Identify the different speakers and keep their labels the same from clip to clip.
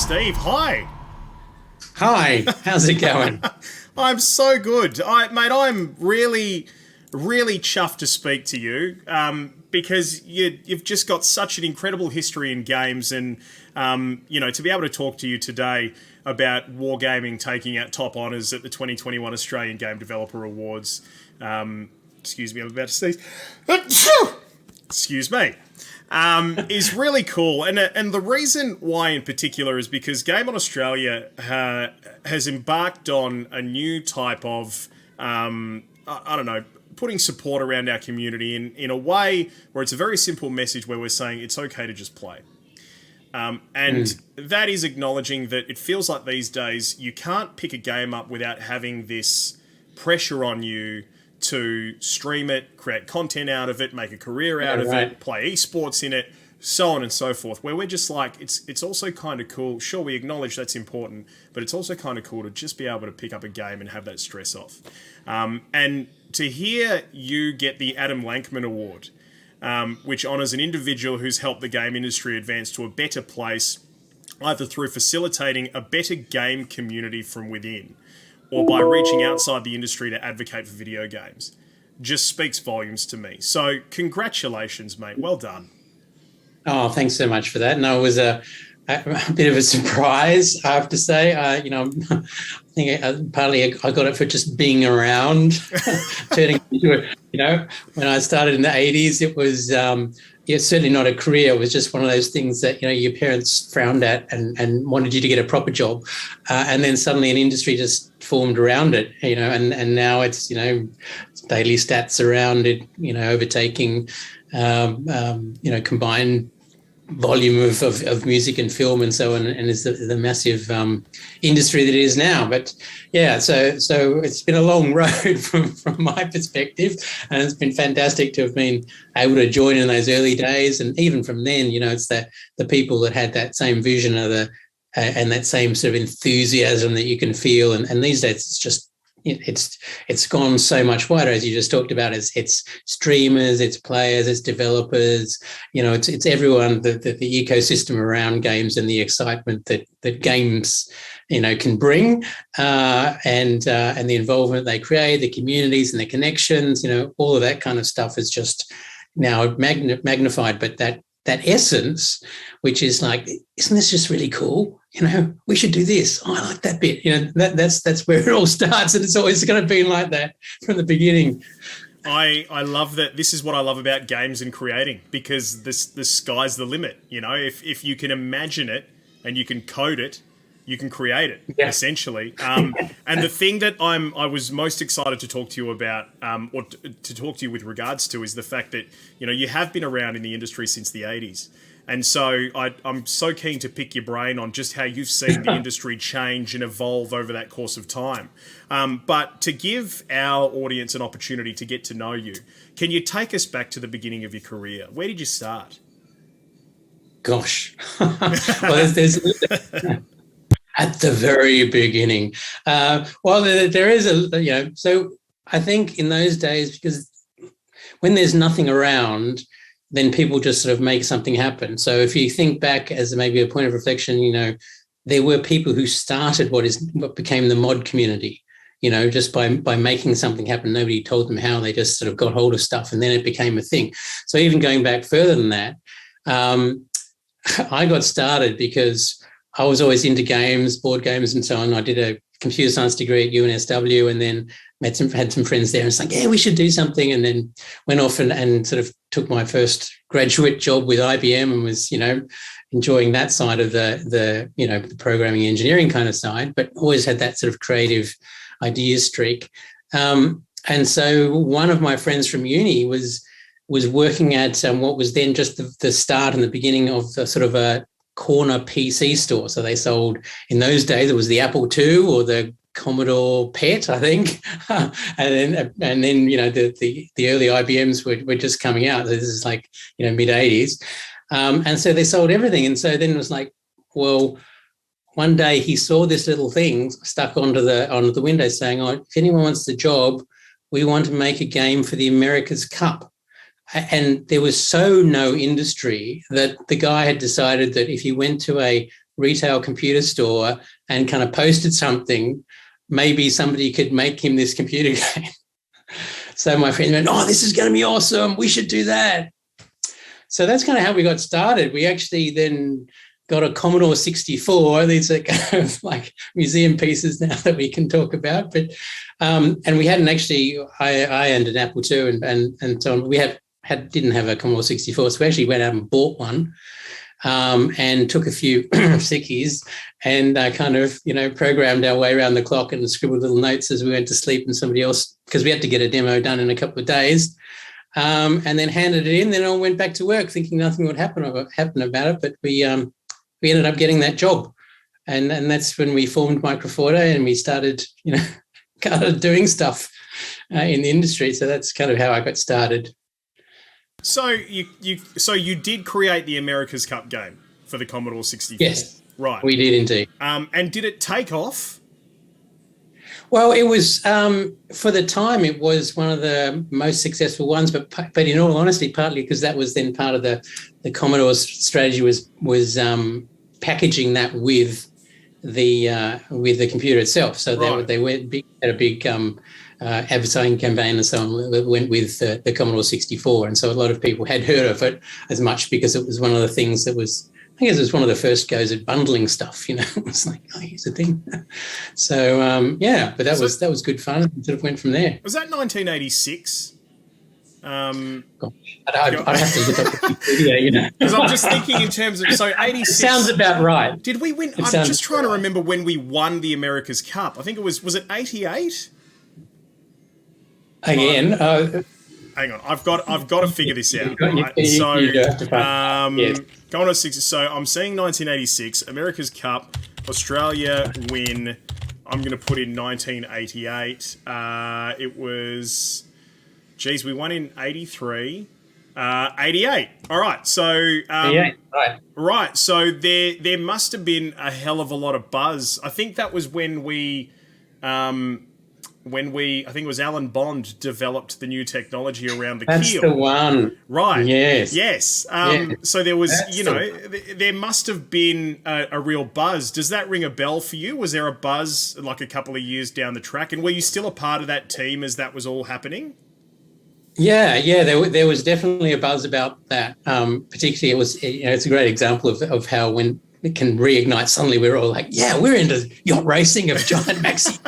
Speaker 1: Steve. Hi.
Speaker 2: Hi, how's it going?
Speaker 1: I'm so good. Mate, I'm really, really chuffed to speak to you because you've just got such an incredible history in games and, to be able to talk to you today about Wargaming taking out top honours at the 2021 Australian Game Developer Awards. Excuse me, I'm about to sneeze. Excuse me. Is really cool. And the reason why in particular is because Game on Australia has embarked on a new type of, putting support around our community in a way where it's a very simple message where we're saying it's okay to just play. That is acknowledging that it feels like these days you can't pick a game up without having this pressure on you to stream it, create content out of it, make a career out of it, play esports in it, so on and so forth, where we're just like, it's also kind of cool. Sure, we acknowledge that's important, but it's also kind of cool to just be able to pick up a game and have that stress off. And to hear you get the Adam Lancman Award, which honours an individual who's helped the game industry advance to a better place, either through facilitating a better game community from within, or by reaching outside the industry to advocate for video games, just speaks volumes to me. So congratulations, mate. Well done.
Speaker 2: Oh, thanks so much for that. No, it was a bit of a surprise, I have to say. I think partly I got it for just being around, turning into it. When I started in the 80s, it was certainly not a career. It was just one of those things that, your parents frowned at and wanted you to get a proper job. And then suddenly an industry just formed around it, and now it's, daily stats around it, overtaking, combined volume of music and film and so on, and is the massive industry that it is now. But yeah, so it's been a long road from my perspective, and it's been fantastic to have been able to join in those early days. And even from then, it's the people that had that same vision of and that same sort of enthusiasm that you can feel. And these days it's just, it's gone so much wider, as you just talked about. It's streamers, it's players, it's developers, it's everyone, the ecosystem around games and the excitement that games, can bring, and the involvement they create, the communities and the connections, all of that kind of stuff is just now magnified. But that essence, which is like, isn't this just really cool? We should do this. Oh, I like that bit. That's where it all starts, and it's always going to be like that from the beginning.
Speaker 1: I love that. This is what I love about games and creating, because the sky's the limit. If you can imagine it and you can code it, you can create it, essentially. And the thing that I was most excited to talk to you about, or to talk to you with regards to, is the fact that, you have been around in the industry since the 80s. And so I'm so keen to pick your brain on just how you've seen the industry change and evolve over that course of time. But to give our audience an opportunity to get to know you, can you take us back to the beginning of your career? Where did you start?
Speaker 2: Gosh. Well, there's at the very beginning. There is so I think in those days, because when there's nothing around, then people just sort of make something happen. So if you think back as maybe a point of reflection, there were people who started what became the mod community, just by making something happen. Nobody told them how, they just sort of got hold of stuff, and then it became a thing. So even going back further than that, I got started because I was always into games, board games and so on. I did a computer science degree at UNSW, and then had some friends there, and it's like, yeah, we should do something. And then went off and sort of took my first graduate job with IBM, and was, enjoying that side of the programming engineering kind of side, but always had that sort of creative ideas streak. And so one of my friends from uni was working at what was then just the start and the beginning of a sort of a corner PC store. So they sold, in those days, it was the Apple II or the Commodore PET, I think, and then the early IBMs were just coming out. This is like mid 80s, and so they sold everything. And so then it was like, well, one day he saw this little thing stuck onto the window saying, "Oh, if anyone wants the job, we want to make a game for the America's Cup." And there was no industry that the guy had decided that if he went to a retail computer store and kind of posted something, maybe somebody could make him this computer game. So my friend went, oh, this is going to be awesome. We should do that. So that's kind of how we got started. We actually then got a Commodore 64. These are kind of like museum pieces now that we can talk about. But and we hadn't actually. I owned an Apple II, and so on. We didn't have a Commodore 64, so we actually went out and bought one, and took a few sickies and kind of programmed our way around the clock and scribbled little notes as we went to sleep, and somebody else, because we had to get a demo done in a couple of days. And then handed it in. Then I went back to work thinking nothing would happen about it. But we ended up getting that job, and that's when we formed Microphoto and we started kind of doing stuff in the industry. So that's kind of how I got started.
Speaker 1: So you did create the America's Cup game for the Commodore 64.
Speaker 2: Yes,
Speaker 1: right.
Speaker 2: We did indeed.
Speaker 1: And did it take off?
Speaker 2: Well, it was for the time. It was one of the most successful ones, but in all honesty, partly because that was then part of the Commodore's strategy was packaging that with the computer itself. So
Speaker 1: right.
Speaker 2: they had a big advertising campaign and so on that went with the Commodore 64, and so a lot of people had heard of it as much because it was one of the things that was. I guess it was one of the first goes at bundling stuff, It was like, oh, here's a thing. So, but that was good fun. It sort of went from there.
Speaker 1: Was that 1986?
Speaker 2: Gosh, I'd have to look up the video,
Speaker 1: Because I'm just thinking in terms of, so 86.
Speaker 2: Sounds about right.
Speaker 1: Did we win? I'm just trying to remember when we won the America's Cup. I think it was it 88?
Speaker 2: Again,
Speaker 1: hang on, I've got to figure this out. Right?
Speaker 2: Yes.
Speaker 1: Going on 60. So I'm saying 1986, America's Cup, Australia win. I'm going to put in 1988. It was, geez, we won in 83. 88. All right. So
Speaker 2: 88, right.
Speaker 1: Right. So there must have been a hell of a lot of buzz. I think that was when I think it was Alan Bond developed the new technology around the keel.
Speaker 2: That's the one.
Speaker 1: Right.
Speaker 2: Yes.
Speaker 1: Yes. So there was, there must have been a real buzz. Does that ring a bell for you? Was there a buzz like a couple of years down the track? And were you still a part of that team as that was all happening?
Speaker 2: Yeah. There was definitely a buzz about that. Particularly, it was, it's a great example of how when it can reignite, suddenly we're all like, yeah, we're into yacht racing of giant maxi.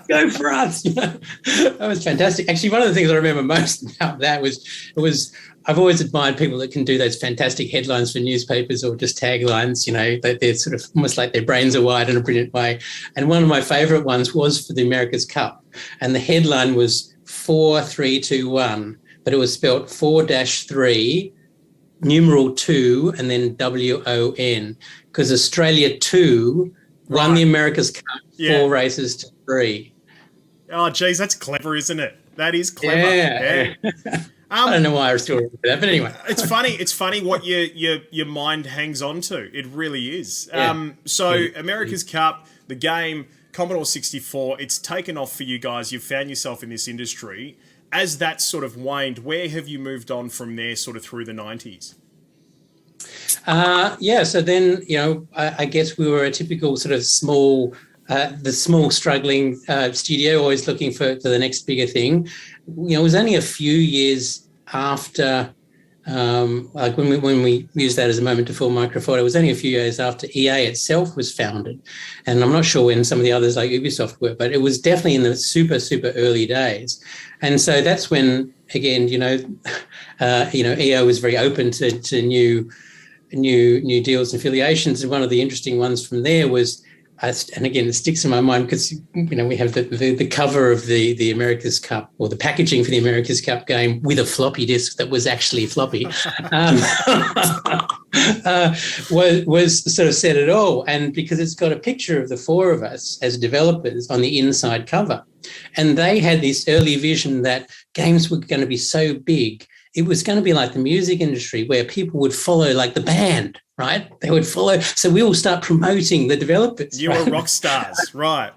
Speaker 2: Go for us. That was fantastic. Actually, one of the things I remember most about that was I've always admired people that can do those fantastic headlines for newspapers or just taglines, they're sort of almost like their brains are wired in a brilliant way. And one of my favourite ones was for the America's Cup. And the headline was 4-3-2-1, but it was spelt 4-3, numeral 2, and then WON, because Australia 2 won the America's Cup 4 races to 3.
Speaker 1: Oh, geez, that's clever, isn't it? That is clever.
Speaker 2: Yeah. I don't know why I still remember that, but anyway.
Speaker 1: It's funny what your mind hangs on to. It really is.
Speaker 2: Yeah.
Speaker 1: So America's Cup, the game, Commodore 64, it's taken off for you guys. You've found yourself in this industry. As that sort of waned, where have you moved on from there sort of through the 90s?
Speaker 2: So then, I guess we were a typical sort of small struggling studio, always looking for the next bigger thing. It was only a few years after, like when we used that as a moment to form Microphoto, it was only a few years after EA itself was founded. And I'm not sure when some of the others like Ubisoft were, but it was definitely in the super, super early days. And so that's when, again, EO was very open to new deals and affiliations. And one of the interesting ones from there was, and again, it sticks in my mind because, we have the cover of the America's Cup, or the packaging for the America's Cup game with a floppy disk that was actually floppy, was sort of said it all. And because it's got a picture of the four of us as developers on the inside cover. And they had this early vision that games were going to be so big, it was going to be like the music industry where people would follow like the band, right? They would follow. So we all start promoting the developers.
Speaker 1: You were rock stars, right.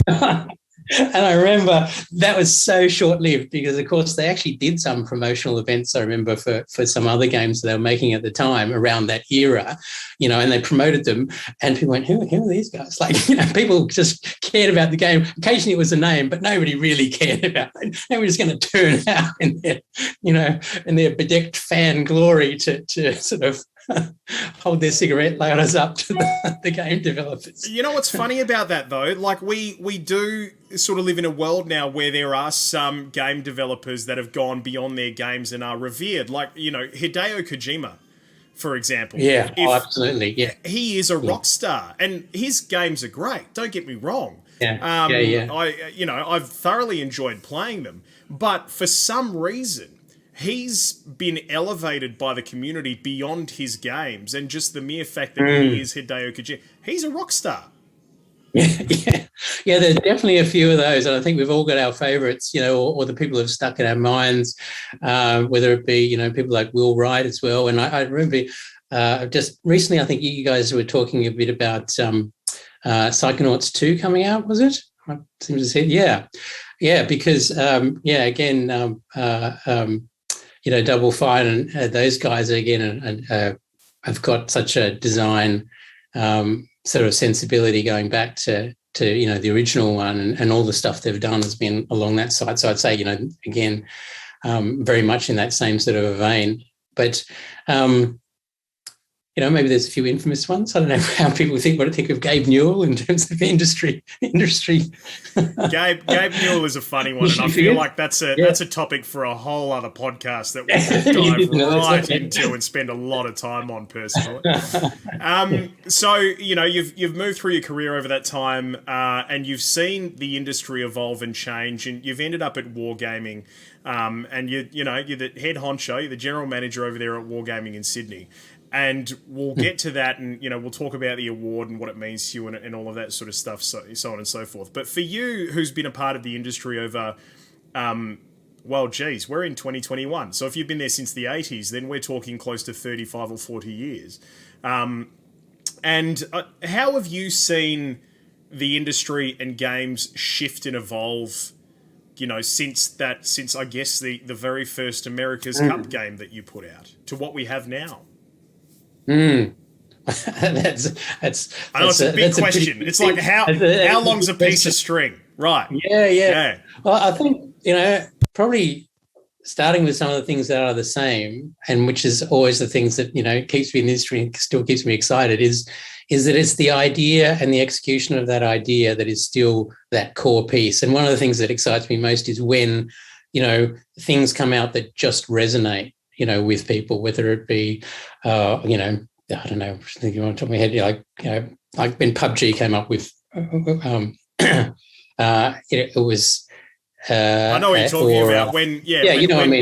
Speaker 2: And I remember that was so short-lived because, of course, they actually did some promotional events, I remember, for some other games that they were making at the time around that era, and they promoted them. And people went, who are these guys? Like, people just cared about the game. Occasionally it was a name, but nobody really cared about it. They were just going to turn out in their bedecked fan glory to sort of hold their cigarette lighters up to the game developers.
Speaker 1: You know what's funny about that, though? Like, we do sort of live in a world now where there are some game developers that have gone beyond their games and are revered. Like, Hideo Kojima, for example.
Speaker 2: Yeah, absolutely. Yeah,
Speaker 1: he is a rock star, and his games are great. Don't get me wrong.
Speaker 2: Yeah.
Speaker 1: I've thoroughly enjoyed playing them, but for some reason, he's been elevated by the community beyond his games, and just the mere fact that he is Hideo Kojima, he's a rock star.
Speaker 2: Yeah. There's definitely a few of those, and I think we've all got our favourites, or the people who have stuck in our minds, whether it be, people like Will Wright as well. And I remember just recently, I think you guys were talking a bit about Psychonauts 2 coming out, was it? I seem to say, yeah, because again, Double Fine and those guys again have got such a design sort of sensibility going back to the original one, and all the stuff they've done has been along that side. So I'd say again, very much in that same sort of a vein, but. Maybe there's a few infamous ones. I don't know how people think of Gabe Newell in terms of industry.
Speaker 1: Gabe Newell is a funny one, and I feel like that's a topic for a whole other podcast that we could dive right into and spend a lot of time on personally. So you've moved through your career over that time, and you've seen the industry evolve and change, and you've ended up at Wargaming, and you're the head honcho, you're the general manager over there at Wargaming in Sydney. And we'll get to that, and we'll talk about the award and what it means to you and all of that sort of stuff, so on and so forth. But for you, who's been a part of the industry over, we're in 2021. So if you've been there since the 80s, then we're talking close to 35 or 40 years. And how have you seen the industry and games shift and evolve? Since I guess the very first America's Cup game that you put out to what we have now.
Speaker 2: That's
Speaker 1: I know it's a big question. It's like how long's a piece of string, right?
Speaker 2: Yeah. Well, I think probably starting with some of the things that are the same, and which is always the things that keeps me in the industry and still keeps me excited, is that it's the idea and the execution of that idea that is still that core piece. And one of the things that excites me most is when things come out that just resonate. With people, whether it be, I don't know, thinking on top of my head, like when PUBG came up with, it was.
Speaker 1: I know what you're talking about. When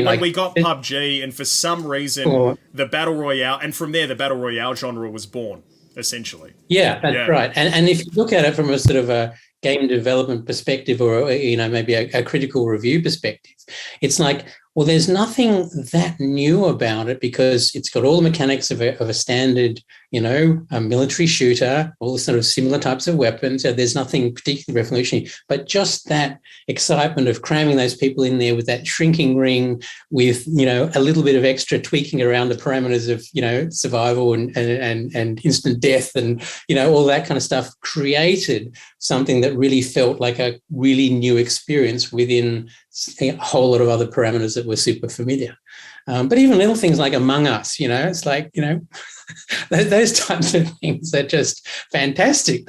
Speaker 2: Like,
Speaker 1: we got PUBG, and for some reason the battle royale, and from there the battle royale genre was born, essentially.
Speaker 2: Yeah, that's right. And if you look at it from a sort of a game development perspective, or maybe a critical review perspective, it's like, well, there's nothing that new about it because it's got all the mechanics of a standard, a military shooter, all the sort of similar types of weapons. So there's nothing particularly revolutionary, but just that excitement of cramming those people in there with that shrinking ring, with a little bit of extra tweaking around the parameters of survival and instant death and all that kind of stuff, created something that really felt like a really new experience within a whole lot of other parameters that were super familiar. But even little things like Among Us, it's like, those types of things are just fantastic.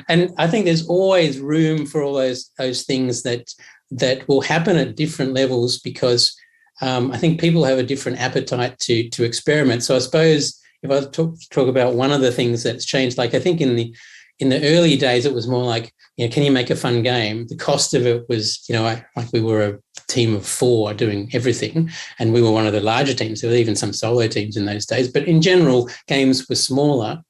Speaker 2: And I think there's always room for all those things that will happen at different levels, because I think people have a different appetite to experiment. So I suppose if I talk about one of the things that's changed, like I think in the early days, it was more like, can you make a fun game? The cost of it was, like we were a team of 4 doing everything, and we were one of the larger teams. There were even some solo teams in those days, but in general, games were smaller.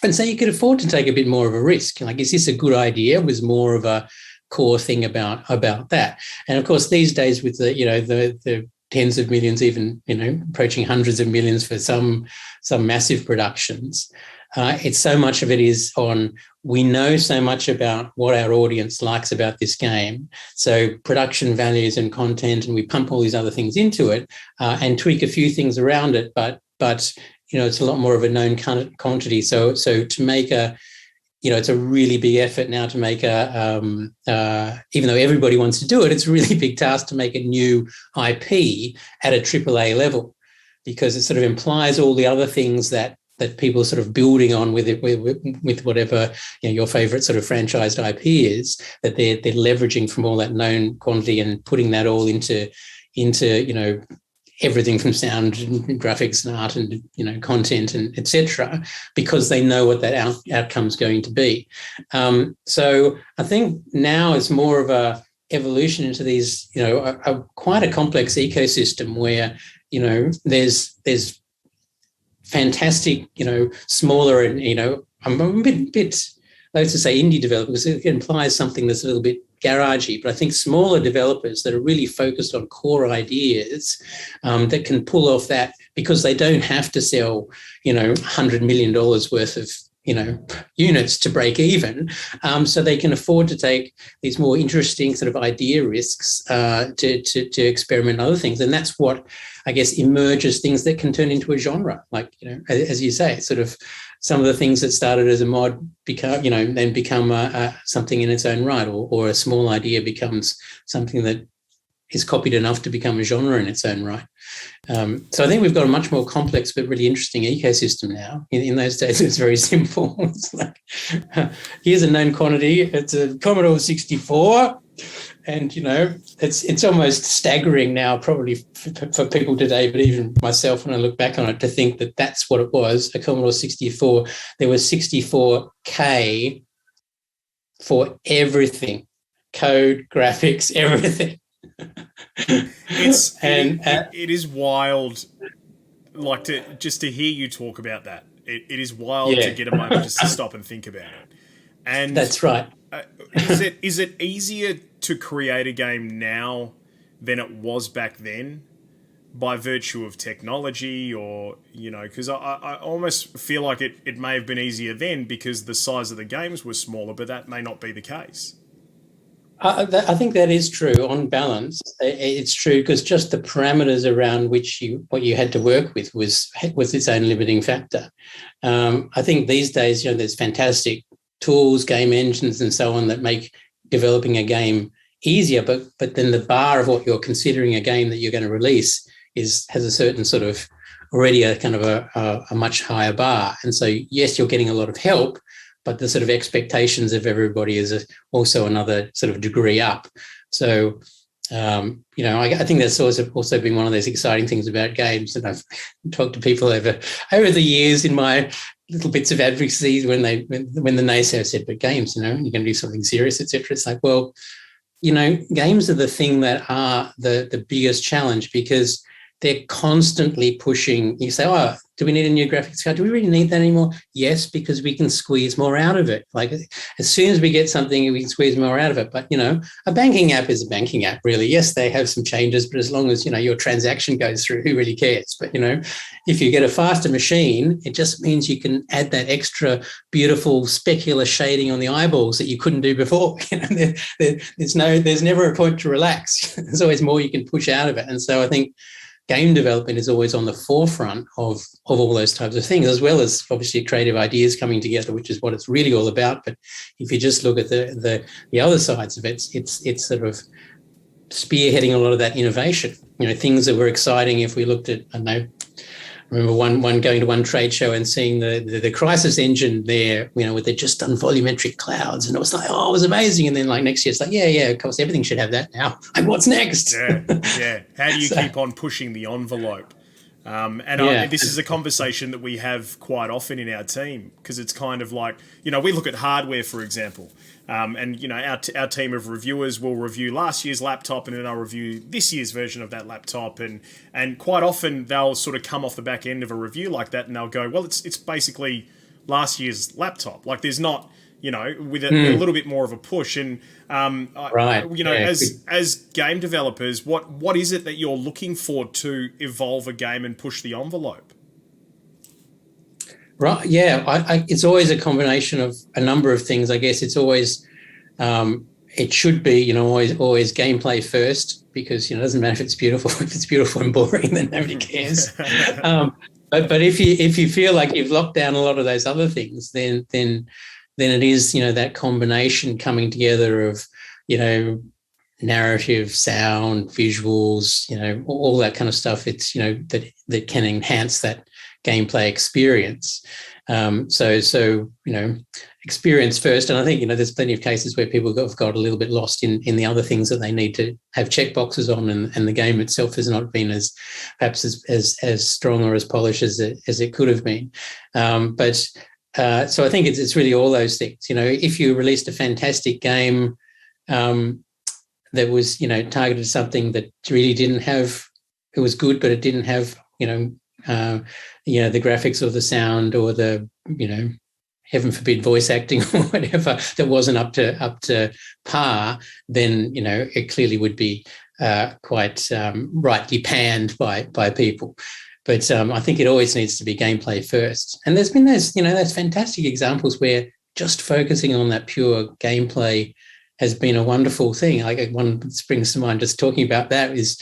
Speaker 2: And so you could afford to take a bit more of a risk. Like, is this a good idea? Was more of a core thing about that. And of course, these days with the tens of millions, even, approaching hundreds of millions for some massive productions, it's so much of it is on we know so much about what our audience likes about this game. So production values and content, and we pump all these other things into it and tweak a few things around it. But it's a lot more of a known quantity. So to make it's a really big effort now to make even though everybody wants to do it, it's a really big task to make a new IP at a AAA level, because it sort of implies all the other things that people are sort of building on with it, with whatever your favorite sort of franchised IP is, that they're leveraging from all that known quantity and putting that all into everything from sound and graphics and art and content and etc., because they know what that outcome's going to be. So I think now it's more of a evolution into these quite a complex ecosystem where there's fantastic smaller and I'm a bit loath to say indie developers, because it implies something that's a little bit garagey, but I think smaller developers that are really focused on core ideas that can pull off that, because they don't have to sell $100 million worth of units to break even, so they can afford to take these more interesting sort of idea risks to experiment other things. And that's what I guess emerges things that can turn into a genre, like as you say, sort of some of the things that started as a mod become something in its own right, or a small idea becomes something that is copied enough to become a genre in its own right. So I think we've got a much more complex but really interesting ecosystem now. In those days, it's very simple. It's like, here's a known quantity. It's a Commodore 64. And, it's almost staggering now, probably for people today, but even myself, when I look back on it, to think that that's what it was, a Commodore 64. There was 64K for everything, code, graphics, everything.
Speaker 1: It is wild, like to hear you talk about that. It is wild to get a moment just to stop and think about it. And
Speaker 2: that's right.
Speaker 1: Is it easier to create a game now than it was back then, by virtue of technology, or because I almost feel like it may have been easier then because the size of the games was smaller, but that may not be the case.
Speaker 2: I think that is true. On balance, it's true, because just the parameters around what you had to work with was its own limiting factor. I think these days, there's fantastic tools, game engines, and so on that make developing a game easier. But then the bar of what you're considering a game that you're going to release has a certain sort of already a kind of a much higher bar. And so yes, you're getting a lot of help, but the sort of expectations of everybody is also another sort of degree up. So, I think that's also been one of those exciting things about games. And I've talked to people over the years in my little bits of advocacy when the naysayers said, but games, you're going to do something serious, etc. It's like, well, games are the thing that are the biggest challenge, because they're constantly pushing. You say, oh, do we need a new graphics card? Do we really need that anymore? Yes, because we can squeeze more out of it. Like, as soon as we get something, we can squeeze more out of it. But, a banking app is a banking app, really. Yes, they have some changes, but as long as, your transaction goes through, who really cares? But, if you get a faster machine, it just means you can add that extra beautiful specular shading on the eyeballs that you couldn't do before. There's never a point to relax. There's always more you can push out of it. And so I think game development is always on the forefront of all those types of things, as well as obviously creative ideas coming together, which is what it's really all about. But if you just look at the other sides of it, it's sort of spearheading a lot of that innovation. Things that were exciting. If we looked at, I don't know, I remember one going to one trade show and seeing the Crisis engine there, with they'd just done volumetric clouds, and it was like, oh, it was amazing. And then like next year, it's like, yeah, of course, everything should have that now. Like, what's next?
Speaker 1: Yeah. How do you keep on pushing the envelope? This is a conversation that we have quite often in our team, because it's kind of like, we look at hardware, for example, our team of reviewers will review last year's laptop, and then I'll review this year's version of that laptop, and quite often they'll sort of come off the back end of a review like that, and they'll go, well, it's basically last year's laptop. Like, there's not, with a little bit more of a push. And as game developers, what is it that you're looking for to evolve a game and push the envelope?
Speaker 2: Right. Yeah. It's always a combination of a number of things. I guess it's always, it should be, always gameplay first, because, it doesn't matter if it's beautiful. If it's beautiful and boring, then nobody cares. But if you feel like you've locked down a lot of those other things, then it is, that combination coming together of, narrative, sound, visuals, all that kind of stuff. It's, that can enhance that gameplay experience. So experience first. And I think, there's plenty of cases where people have got a little bit lost in the other things that they need to have checkboxes on, and the game itself has not been as strong or as polished as it could have been. So I think it's really all those things. If you released a fantastic game that was, targeted at something that really didn't have, it was good, but it didn't have, the graphics or the sound or the, heaven forbid, voice acting or whatever, that wasn't up to par, then, it clearly would be quite rightly panned by people. But I think it always needs to be gameplay first. And there's been those fantastic examples where just focusing on that pure gameplay has been a wonderful thing. Like one that springs to mind just talking about that is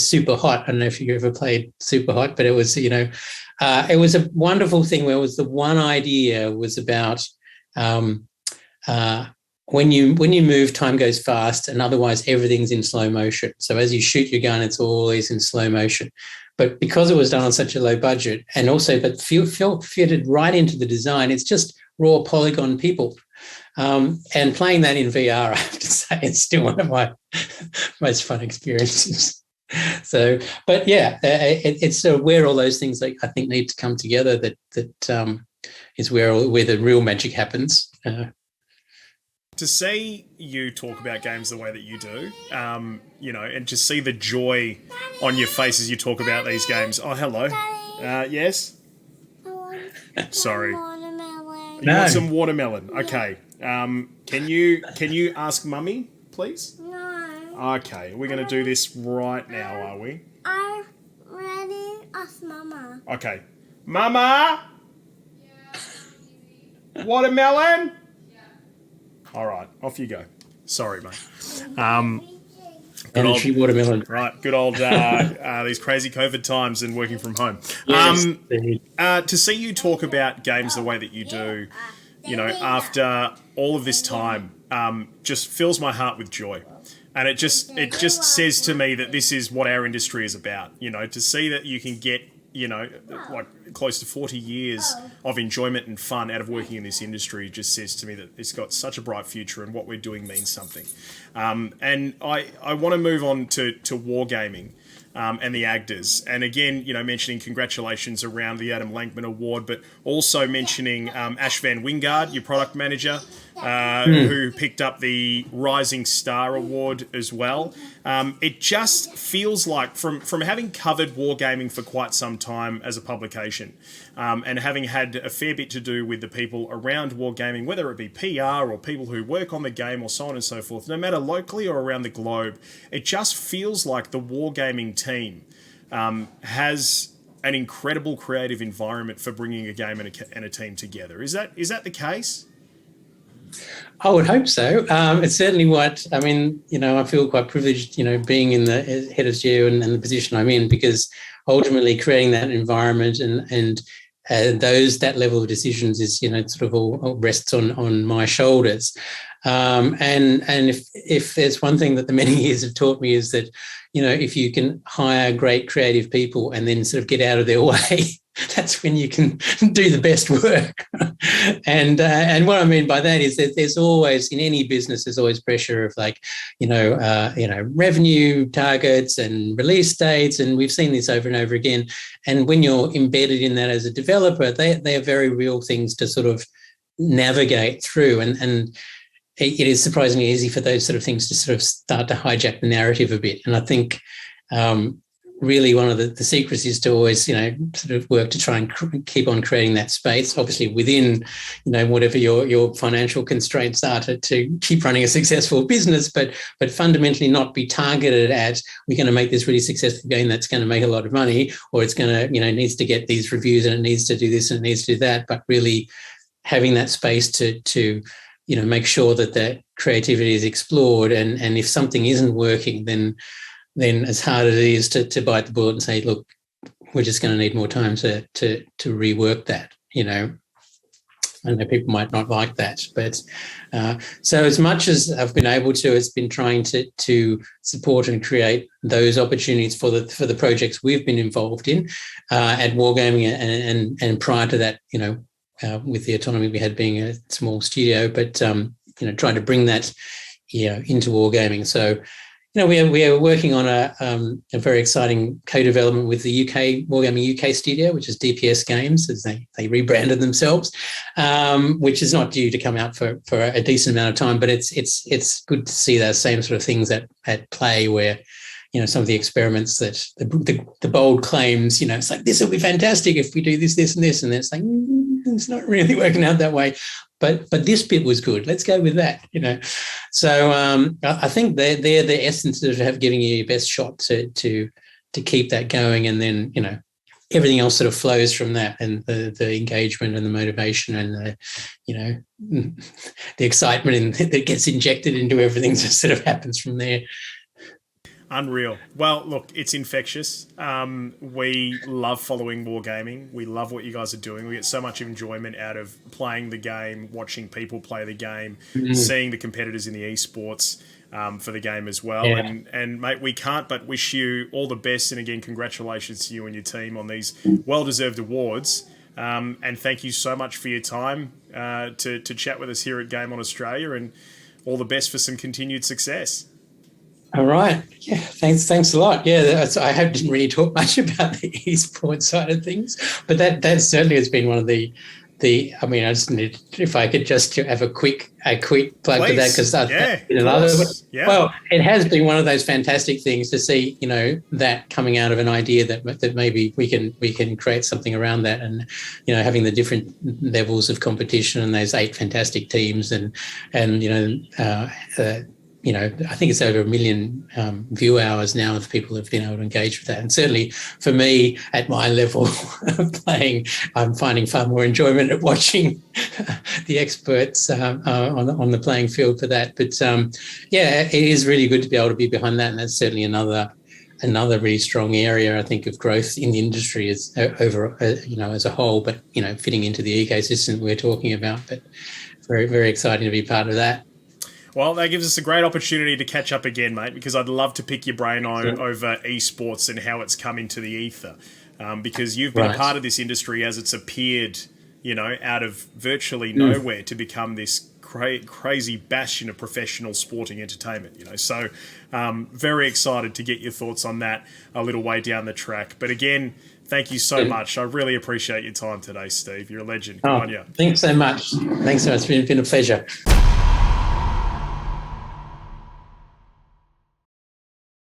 Speaker 2: Super Hot. I don't know if you ever played Super Hot, but it was, it was a wonderful thing where it was the one idea was about when you move, time goes fast, and otherwise everything's in slow motion. So as you shoot your gun, it's always in slow motion. But because it was done on such a low budget, and also but fitted right into the design, it's just raw polygon people. And playing that in VR, I have to say, it's still one of my most fun experiences. So, but yeah, it's where all those things, like, I think, need to come together. That is where the real magic happens.
Speaker 1: To see you talk about games the way that you do, and to see the joy on your face as you talk about these games. Oh, hello. Yes? Sorry. You want some watermelon? Okay. Can you ask Mummy, please? No. Okay. We're going to do this right now, are we?
Speaker 3: I'm ready. Ask Mama.
Speaker 1: Okay. Mama? Yeah. Watermelon? All right, off you go. Sorry, mate.
Speaker 2: Energy watermelon.
Speaker 1: Right, good old these crazy COVID times and working from home.
Speaker 2: Yes,
Speaker 1: to see you talk about games the way that you do, after all of this time, just fills my heart with joy. And it just says to me that this is what our industry is about. To see that you can get, like close to 40 years of enjoyment and fun out of working in this industry just says to me that it's got such a bright future, and what we're doing means something. And I want to move on to Wargaming and the AGDAs. And again, mentioning congratulations around the Adam Lancman Award, but also mentioning Ash Van Wingard, your product manager, who picked up the Rising Star Award as well. It just feels like, from having covered Wargaming for quite some time as a publication, and having had a fair bit to do with the people around Wargaming, whether it be PR or people who work on the game or so on and so forth, no matter locally or around the globe, it just feels like the Wargaming team has an incredible creative environment for bringing a game and a team together. Is that the case?
Speaker 2: I would hope so. It's certainly what, I feel quite privileged, being in the head of GEO and the position I'm in, because ultimately creating that environment and that level of decisions is, sort of all rests on my shoulders. And if there's one thing that the many years have taught me is that, if you can hire great creative people and then sort of get out of their way, that's when you can do the best work. And what I mean by that is that there's always, in any business, there's always pressure of revenue targets and release dates. And we've seen this over and over again. And when you're embedded in that as a developer, they are very real things to sort of navigate through. And it is surprisingly easy for those sort of things to sort of start to hijack the narrative a bit. And I think really one of the secrets is to always, sort of work to try and keep on creating that space, obviously within, whatever your financial constraints are to keep running a successful business, but fundamentally not be targeted at, we're going to make this really successful game that's going to make a lot of money, or it's going to, needs to get these reviews and it needs to do this and it needs to do that, but really having that space to make sure that the creativity is explored. And if something isn't working, then as hard as it is to bite the bullet and say, look, we're just going to need more time to rework that, I know people might not like that, but so as much as I've been able to, it's been trying to support and create those opportunities for the projects we've been involved in at Wargaming, and prior to that, with the autonomy we had being a small studio, but trying to bring that into Wargaming. So we are working on a very exciting co-development with the Wargaming UK studio, which is DPS Games, as they rebranded themselves, which is not due to come out for a decent amount of time. But it's good to see those same sort of things at play, where some of the experiments that the bold claims, it's like, this will be fantastic if we do this, this, and this, and then it's like, it's not really working out that way. But this bit was good. Let's go with that, So I think they're the essence of giving you your best shot to keep that going, and then everything else sort of flows from that, and the engagement and the motivation and the excitement that gets injected into everything just sort of happens from there.
Speaker 1: Unreal. Well, look, it's infectious. We love following Wargaming. We love what you guys are doing. We get so much enjoyment out of playing the game, watching people play the game, seeing the competitors in the esports for the game as well. Yeah. And mate, we can't but wish you all the best. And again, congratulations to you and your team on these well-deserved awards. And thank you so much for your time to chat with us here at Game On Australia, and all the best for some continued success.
Speaker 2: All right. Yeah, thanks a lot. Yeah, I didn't really talk much about the esports side of things, but that certainly has been one of the. I mean, I just need, if I could just have a quick plug for that, because well, it has been one of those fantastic things to see, that coming out of an idea that maybe we can create something around that, and having the different levels of competition and those 8 fantastic teams, and I think it's over 1 million view hours now of people who've been able to engage with that. And certainly for me, at my level of playing, I'm finding far more enjoyment at watching the experts on the playing field for that. But it is really good to be able to be behind that, and that's certainly another really strong area, I think, of growth in the industry as a whole. But fitting into the ecosystem we're talking about. But very, very exciting to be part of that.
Speaker 1: Well, that gives us a great opportunity to catch up again, mate, because I'd love to pick your brain over esports and how it's come into the ether, because you've been a part of this industry as it's appeared, out of virtually nowhere to become this crazy bastion of professional sporting entertainment, So very excited to get your thoughts on that a little way down the track. But again, thank you so much. I really appreciate your time today, Steve. You're a legend. Good on you.
Speaker 2: Thanks so much. It's been a pleasure.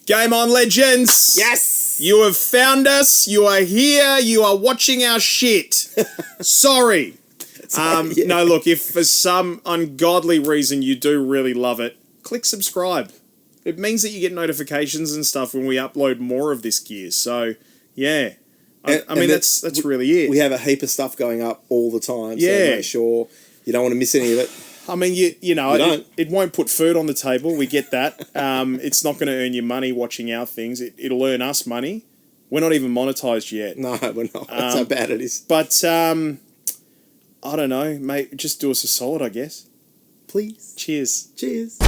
Speaker 1: Game On, legends!
Speaker 4: Yes!
Speaker 1: You have found us. You are here. You are watching our shit. Sorry. No, look, if for some ungodly reason you do really love it, click subscribe. It means that you get notifications and stuff when we upload more of this gear. So, yeah. I mean, that's really it.
Speaker 4: We have a heap of stuff going up all the time. So make sure you don't want to miss any of it.
Speaker 1: I mean, it won't put food on the table. We get that. It's not going to earn you money watching our things. It'll earn us money. We're not even monetized yet.
Speaker 4: No, we're not. That's how bad it is.
Speaker 1: But I don't know, mate. Just do us a solid, I guess.
Speaker 4: Please.
Speaker 1: Cheers.
Speaker 4: Cheers.